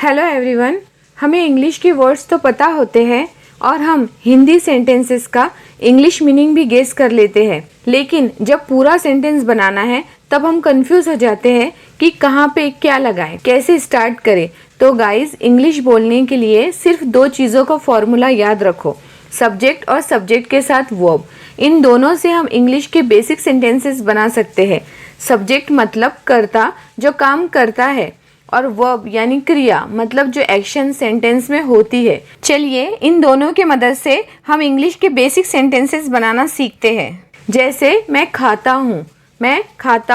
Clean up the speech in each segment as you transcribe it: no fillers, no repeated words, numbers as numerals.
Hello everyone. हमें English के words तो पता होते हैं और हम हिंदी सेंटेंसेस का इंग्लिश मीनिंग भी गेस कर लेते हैं, लेकिन जब पूरा सेंटेंस बनाना है तब हम कंफ्यूज हो जाते हैं कि कहाँ पे क्या लगाएं, कैसे स्टार्ट करें। तो गाइस, इंग्लिश बोलने के लिए सिर्फ 2 चीज़ों का फॉर्मूला याद रखो, सब्जेक्ट और सब्जेक्ट के साथ वर्ब। इन दोनों से हम इंग्लिश के बेसिक सेंटेंसेस बना सकते हैं। सब्जेक्ट मतलब कर्ता जो काम करता है, और वर्ब यानी क्रिया मतलब जो एक्शन सेंटेंस में होती है। चलिए इन दोनों के मदद से हम इंग्लिश के बेसिक सेंटेंसेस बनाना सीखते हैं। जैसे मैं खाता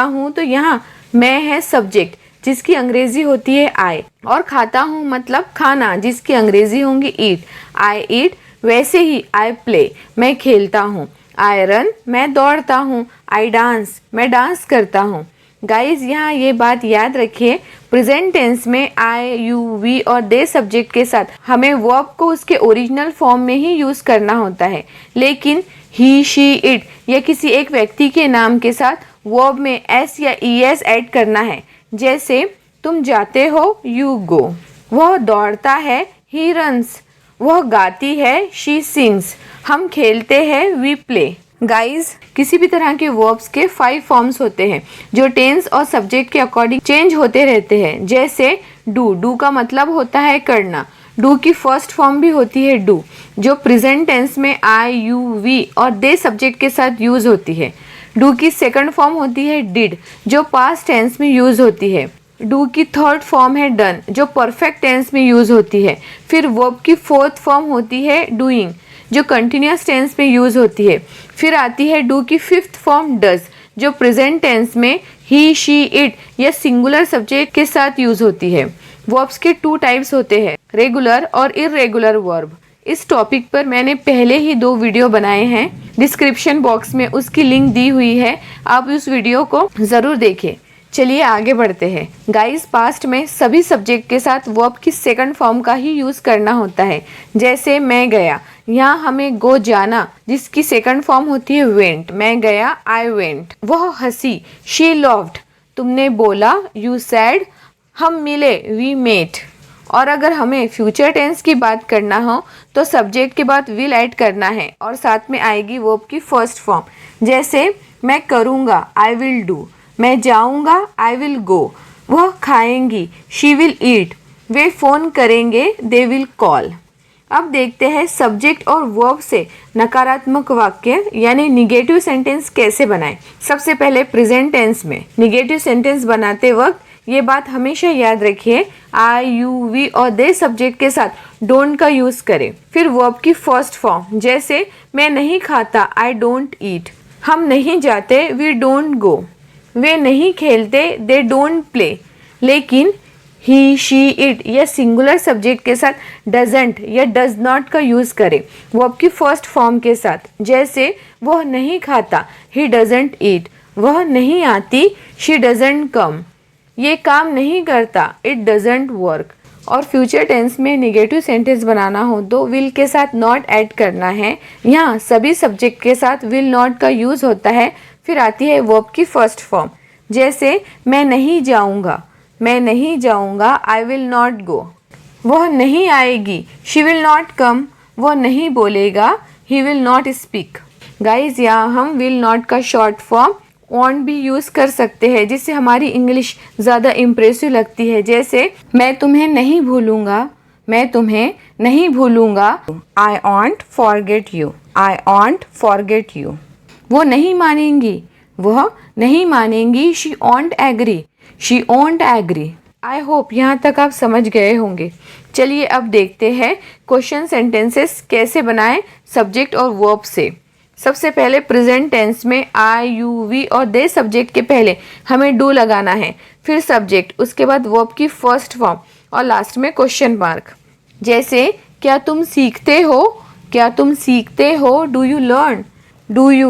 हूँ, तो यहाँ मैं है सब्जेक्ट जिसकी अंग्रेजी होती है आई, और खाता हूँ मतलब खाना जिसकी अंग्रेजी होंगी ईट। आई ईट। वैसे ही आई प्ले, मैं खेलता हूँ। आई रन, मैं दौड़ता हूँ। आई डांस, मैं डांस करता हूँ। गाइज, यहाँ ये बात याद रखिए, प्रेजेंट टेंस में आई, यू, वी और दे सब्जेक्ट के साथ हमें वर्ब को उसके ओरिजिनल फॉर्म में ही यूज करना होता है, लेकिन ही, शी, इट या किसी एक व्यक्ति के नाम के साथ वर्ब में एस या ईएस ऐड करना है। जैसे तुम जाते हो, यू गो। वह दौड़ता है, ही रन्स। वह गाती है, शी सिंग्स। हम खेलते हैं, वी प्ले। गाइज, किसी भी तरह के वर्ब्स के 5 फॉर्म्स होते हैं जो टेंस और सब्जेक्ट के अकॉर्डिंग चेंज होते रहते हैं। जैसे डू का मतलब होता है करना। डू की फर्स्ट फॉर्म भी होती है डू, जो प्रेजेंट टेंस में आई, यू, वी और दे सब्जेक्ट के साथ यूज होती है। डू की सेकंड फॉर्म होती है डिड, जो पास्ट टेंस में यूज होती है। डू की थर्ड फॉर्म है डन, जो परफेक्ट टेंस में यूज होती है। फिर वर्ब की फोर्थ फॉर्म होती है डूइंग, जो कंटिन्यूअस टेंस में यूज होती है। फिर आती है डू की फिफ्थ फॉर्म डज, जो प्रेजेंट टेंस में ही, शी, इट या सिंगुलर सब्जेक्ट के साथ यूज होती है। वर्ब्स के 2 टाइप्स होते हैं, रेगुलर और इररेगुलर वर्ब। इस टॉपिक पर मैंने पहले ही 2 वीडियो बनाए हैं, डिस्क्रिप्शन बॉक्स में उसकी लिंक दी हुई है, आप उस वीडियो को जरूर देखें। चलिए आगे बढ़ते हैं। गाइस, पास्ट में सभी सब्जेक्ट के साथ वर्ब की सेकंड फॉर्म का ही यूज करना होता है। जैसे मैं गया, यहाँ हमें गो जाना, जिसकी सेकंड फॉर्म होती है वेंट। मैं गया, आई वेंट। वह हंसी, शी लव्ड। तुमने बोला, यू सेड। हम मिले, वी मेट। और अगर हमें फ्यूचर टेंस की बात करना हो तो सब्जेक्ट के बाद विल ऐड करना है और साथ में आएगी वर्ब की फर्स्ट फॉर्म। जैसे मैं करूँगा, आई विल डू। मैं जाऊँगा, आई विल गो। वह खाएंगी, शी विल ईट। वे फ़ोन करेंगे, दे विल कॉल। अब देखते हैं सब्जेक्ट और वर्ब से नकारात्मक वाक्य यानी निगेटिव सेंटेंस कैसे बनाएं। सबसे पहले प्रेजेंट टेंस में निगेटिव सेंटेंस बनाते वक्त ये बात हमेशा याद रखिए, आई, यू, वी और दे सब्जेक्ट के साथ डोंट का यूज करें। फिर वर्ब की फर्स्ट फॉर्म, जैसे मैं नहीं खाता, आई डोंट ईट। हम नहीं जाते, वी डोंट गो। वे नहीं खेलते, दे डोंट प्ले। लेकिन ही, शी, इट या सिंगुलर सब्जेक्ट के साथ डजंट या डज नॉट का यूज करें वर्ब की फर्स्ट फॉर्म के साथ। जैसे वह नहीं खाता, ही डजंट ईट। वह नहीं आती, शी डजंट कम। ये काम नहीं करता, इट डजंट वर्क। और फ्यूचर टेंस में निगेटिव सेंटेंस बनाना हो तो विल के साथ नॉट ऐड करना है। यहाँ सभी सब्जेक्ट के साथ विल नॉट का यूज होता है। फिर आती है वर्ब की फर्स्ट फॉर्म, जैसे मैं नहीं जाऊँगा, आई विल नॉट गो। वह नहीं आएगी, शी विल नॉट कम। वह नहीं बोलेगा, he will not speak. Guys, यहाँ हम विल नॉट का शॉर्ट फॉर्म वॉन्ट भी यूज कर सकते हैं, जिससे हमारी इंग्लिश ज़्यादा इम्प्रेसिव लगती है। जैसे मैं तुम्हें नहीं भूलूंगा, आई वॉन्ट फॉरगेट यू। वो नहीं मानेंगी, she won't agree. I hope यहाँ तक आप समझ गए होंगे। चलिए अब देखते हैं क्वेश्चन सेंटेंसेस कैसे बनाएं सब्जेक्ट और वर्ब से। सबसे पहले प्रेजेंट टेंस में आई, यू, वी और दे सब्जेक्ट के पहले हमें डू लगाना है, फिर सब्जेक्ट, उसके बाद वर्ब की फर्स्ट फॉर्म और लास्ट में क्वेश्चन मार्क। जैसे क्या तुम सीखते हो, डू यू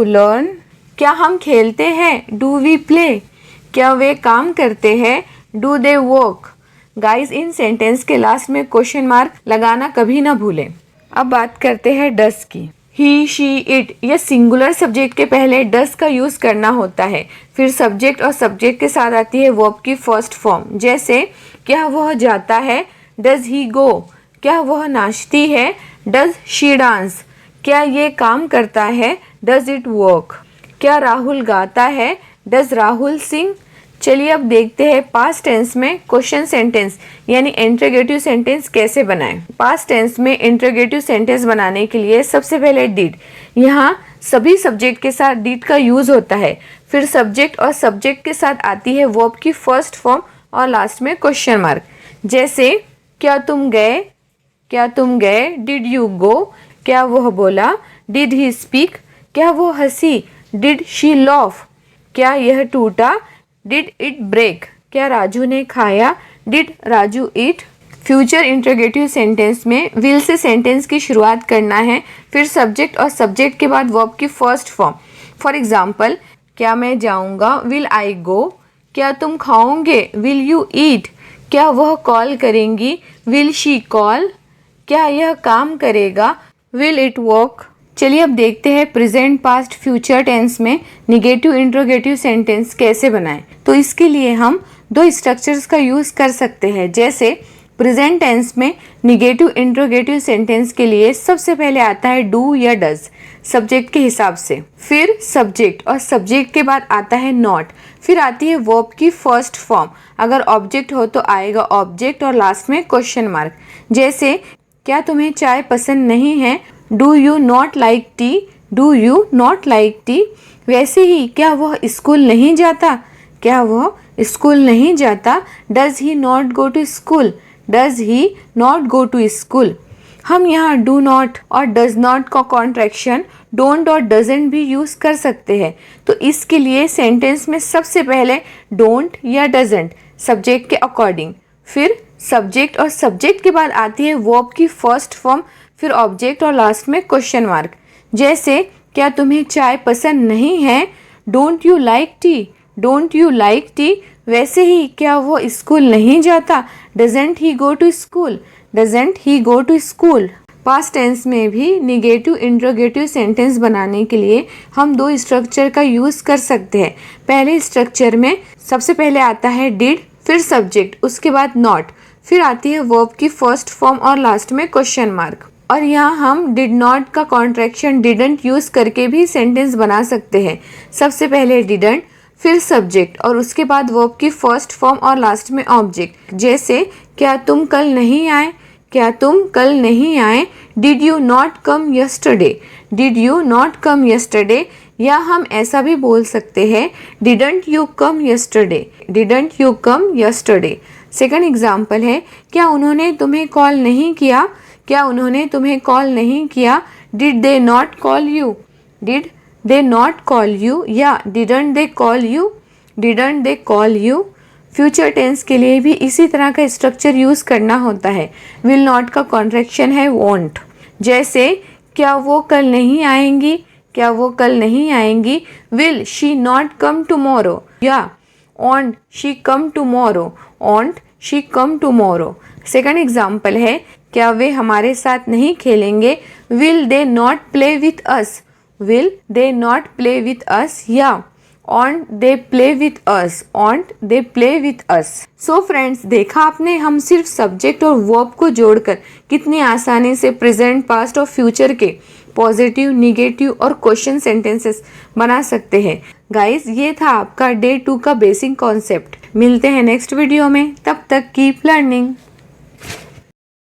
लर्न। क्या हम खेलते हैं, डू वी प्ले। क्या वे काम करते हैं, do they work. Guys, in sentence के लास्ट में क्वेश्चन मार्क लगाना कभी ना भूलें। अब बात करते हैं डस की। ही, शी, इट या सिंगुलर सब्जेक्ट के पहले डस का यूज करना होता है। फिर सब्जेक्ट और सब्जेक्ट के साथ आती है वर्ब की फर्स्ट फॉर्म। जैसे क्या वह जाता है, डज ही गो, क्या वह नाचती है? डज शी डांस, क्या ये काम करता है? डज इट वर्क, क्या राहुल गाता है? डज राहुल सिंग। चलिए अब देखते हैं पास्ट टेंस में क्वेश्चन सेंटेंस यानी इंटरोगेटिव सेंटेंस कैसे बनाएं। पास्ट टेंस में इंटरोगेटिव सेंटेंस बनाने के लिए सबसे पहले डिड, यहाँ सभी सब्जेक्ट के साथ डिड का यूज होता है। फिर सब्जेक्ट और सब्जेक्ट के साथ आती है वर्ब की फर्स्ट फॉर्म और लास्ट में क्वेश्चन मार्क। जैसे क्या तुम गए, क्या तुम गए? डिड यू गो, क्या वह बोला? डिड ही स्पीक, क्या वो हंसी? डिड शी लॉफ, क्या यह टूटा? डिड इट ब्रेक, क्या राजू ने खाया? Did Raju eat. Future interrogative sentence में विल से सेंटेंस की शुरुआत करना है, फिर सब्जेक्ट और सब्जेक्ट के बाद वर्ब की फर्स्ट फॉर्म। फॉर एग्जाम्पल, क्या मैं जाऊंगा? विल आई गो, क्या तुम खाओगे? विल यू ईट, क्या वह कॉल करेंगी? विल शी कॉल, क्या यह काम करेगा? Will it work. चलिए अब देखते हैं प्रेजेंट, पास्ट, फ्यूचर टेंस में निगेटिव इंटरोगेटिव सेंटेंस कैसे बनाएं। तो इसके लिए हम दो स्ट्रक्चर्स का यूज कर सकते हैं। जैसे प्रेजेंट टेंस में निगेटिव इंटरोगेटिव सेंटेंस के लिए सबसे पहले आता है डू या डज सब्जेक्ट के हिसाब से, फिर सब्जेक्ट और सब्जेक्ट के बाद आता है नॉट, फिर आती है वर्ब की फर्स्ट फॉर्म। अगर ऑब्जेक्ट हो तो आएगा ऑब्जेक्ट और लास्ट में क्वेश्चन मार्क। जैसे क्या तुम्हें चाय पसंद नहीं है? Do you not like T, do you not like tea. वैसे ही क्या वह स्कूल नहीं जाता, क्या वह स्कूल नहीं जाता? Does he not go to school, does he not go to school. हम यहाँ डू नॉट और डज नॉट का कॉन्ट्रैक्शन डोंट और डजेंट भी यूज कर सकते हैं। तो इसके लिए सेंटेंस में सबसे पहले डोंट या डजेंट सब्जेक्ट के अकॉर्डिंग, फिर सब्जेक्ट और सब्जेक्ट के बाद आती है वर्ब की फर्स्ट फॉर्म, फिर ऑब्जेक्ट और लास्ट में क्वेश्चन मार्क। जैसे क्या तुम्हें चाय पसंद नहीं है? Don't you like tea, don't you like tea. वैसे ही क्या वो स्कूल नहीं जाता? Doesn't he go to school, doesn't he go to school. Past tense में भी निगेटिव इंटरोगेटिव सेंटेंस बनाने के लिए हम दो स्ट्रक्चर का यूज कर सकते हैं। पहले स्ट्रक्चर में सबसे पहले आता है डिड, फिर सब्जेक्ट, उसके बाद नॉट, फिर आती है वर्ब की फर्स्ट फॉर्म और लास्ट में क्वेश्चन मार्क। और यहाँ हम डिड नॉट का कॉन्ट्रैक्शन डिडंट यूज करके भी सेंटेंस बना सकते हैं। सबसे पहले डिडंट, फिर सब्जेक्ट और उसके बाद वर्ब की फर्स्ट फॉर्म और लास्ट में ऑब्जेक्ट। जैसे क्या तुम कल नहीं आए, क्या तुम कल नहीं आए? Did you not come yesterday, did you not come yesterday. या हम ऐसा भी बोल सकते हैं didn't you come yesterday, didn't you come yesterday. Second example है क्या उन्होंने तुम्हें कॉल नहीं किया, क्या उन्होंने तुम्हें कॉल नहीं किया? Did they not call you, did they not call you या didn't they call you, didn't they call you. Future tense के लिए भी इसी तरह का स्ट्रक्चर यूज करना होता है। विल नॉट का कॉन्ट्रैक्शन है वॉन्ट। जैसे क्या वो कल नहीं आएंगी, क्या वो कल नहीं आएंगी? Will she not come tomorrow या won't she come tomorrow, won't she come tomorrow. Second example है क्या वे हमारे साथ नहीं खेलेंगे? Will they not play with us, will they not play with us या won't they play with us, won't they play with us. So friends, देखा आपने, हम सिर्फ सब्जेक्ट और वर्ब को जोड़कर कितनी आसानी से प्रेजेंट, पास्ट और फ्यूचर के पॉजिटिव, निगेटिव और क्वेश्चन सेंटेंसेस बना सकते हैं। गाइस, ये था आपका डे 2 का बेसिक कॉन्सेप्ट। मिलते हैं नेक्स्ट वीडियो में, तब तक कीप लर्निंग।